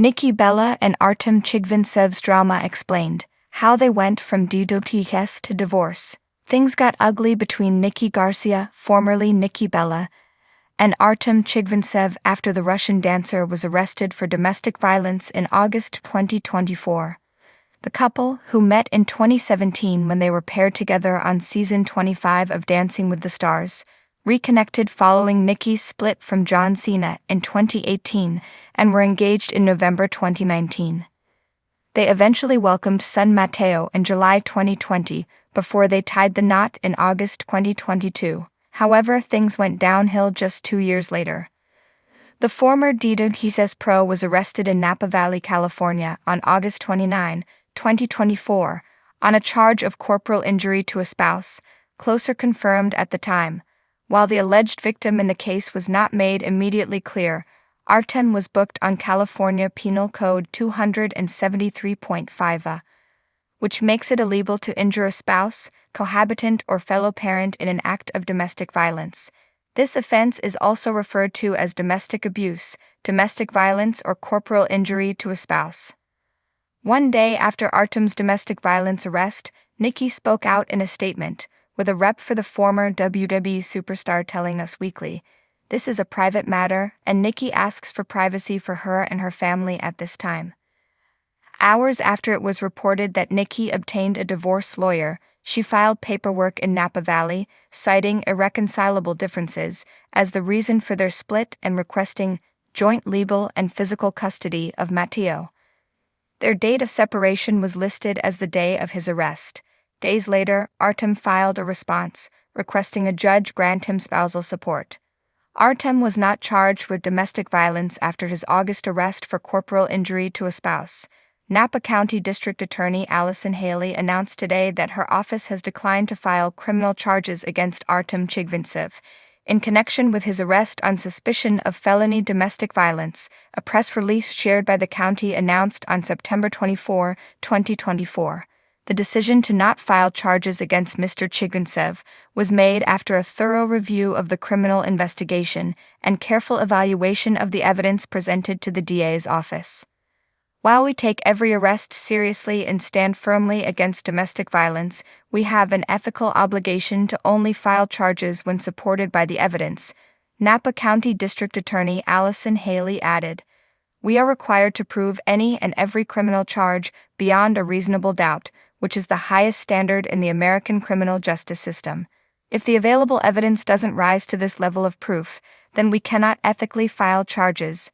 Nikki Bella and Artem Chigvintsev's drama explained how they went from DWTS to divorce. Things got ugly between Nikki Garcia, formerly Nikki Bella, and Artem Chigvintsev after the Russian dancer was arrested for domestic violence in August 2024. The couple, who met in 2017 when they were paired together on season 25 of Dancing with the Stars, reconnected following Nikki's split from John Cena in 2018 and were engaged in November 2019. They eventually welcomed son Matteo in July 2020 before they tied the knot in August 2022. However, things went downhill just 2 years later. The former DWTS pro was arrested in Napa Valley, California on August 29, 2024, on a charge of corporal injury to a spouse, closer confirmed at the time. While the alleged victim in the case was not made immediately clear, Artem was booked on California Penal Code 273.5a, which makes it illegal to injure a spouse, cohabitant, or fellow parent in an act of domestic violence. This offense is also referred to as domestic abuse, domestic violence, or corporal injury to a spouse. One day after Artem's domestic violence arrest, Nikki spoke out in a statement, with a rep for the former WWE superstar telling Us Weekly, "This is a private matter, and Nikki asks for privacy for her and her family at this time." Hours after it was reported that Nikki obtained a divorce lawyer, she filed paperwork in Napa Valley, citing irreconcilable differences as the reason for their split and requesting joint legal and physical custody of Matteo. Their date of separation was listed as the day of his arrest. Days later, Artem filed a response, requesting a judge grant him spousal support. Artem was not charged with domestic violence after his August arrest for corporal injury to a spouse. Napa County District Attorney Allison Haley announced today that her office has declined to file criminal charges against Artem Chigvintsev in connection with his arrest on suspicion of felony domestic violence. A press release shared by the county announced on September 24, 2024. The decision to not file charges against Mr. Chigvintsev was made after a thorough review of the criminal investigation and careful evaluation of the evidence presented to the DA's office. While we take every arrest seriously and stand firmly against domestic violence, we have an ethical obligation to only file charges when supported by the evidence, Napa County District Attorney Allison Haley added. We are required to prove any and every criminal charge beyond a reasonable doubt, which is the highest standard in the American criminal justice system. If the available evidence doesn't rise to this level of proof, then we cannot ethically file charges.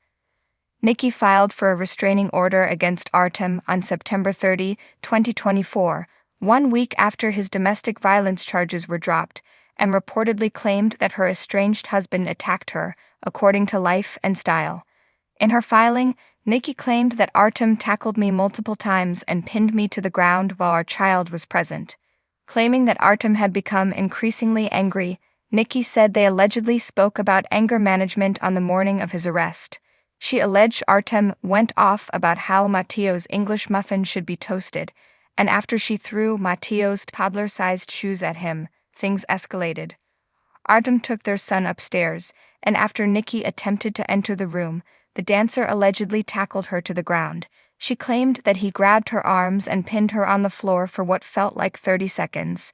Nikki filed for a restraining order against Artem on September 30, 2024, 1 week after his domestic violence charges were dropped, and reportedly claimed that her estranged husband attacked her, according to Life and Style. In her filing, Nikki claimed that Artem tackled me multiple times and pinned me to the ground while our child was present. Claiming that Artem had become increasingly angry, Nikki said they allegedly spoke about anger management on the morning of his arrest. She alleged Artem went off about how Matteo's English muffin should be toasted, and after she threw Matteo's toddler-sized shoes at him, things escalated. Artem took their son upstairs, and after Nikki attempted to enter the room, the dancer allegedly tackled her to the ground. She claimed that he grabbed her arms and pinned her on the floor for what felt like 30 seconds.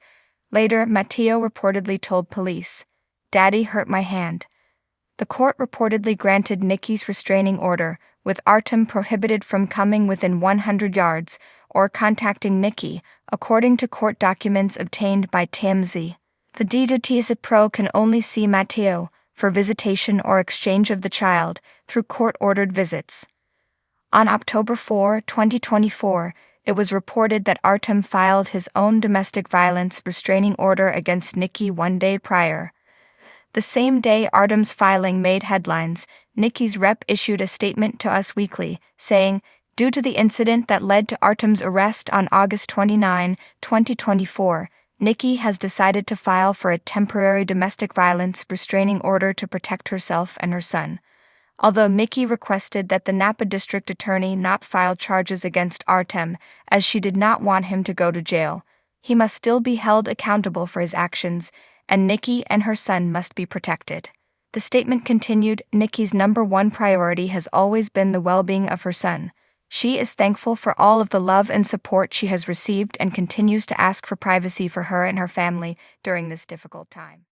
Later, Matteo reportedly told police, "Daddy hurt my hand." The court reportedly granted Nikki's restraining order, with Artem prohibited from coming within 100 yards or contacting Nikki, according to court documents obtained by TMZ. The DWTS pro can only see Matteo for visitation or exchange of the child through court-ordered visits. On October 4, 2024, it was reported that Artem filed his own domestic violence restraining order against Nikki 1 day prior. The same day Artem's filing made headlines, Nikki's rep issued a statement to Us Weekly, saying, "Due to the incident that led to Artem's arrest on August 29, 2024, Nikki has decided to file for a temporary domestic violence restraining order to protect herself and her son." Although Nikki requested that the Napa District Attorney not file charges against Artem, as she did not want him to go to jail, he must still be held accountable for his actions, and Nikki and her son must be protected. The statement continued, Nikki's #1 priority has always been the well-being of her son. She is thankful for all of the love and support she has received and continues to ask for privacy for her and her family during this difficult time.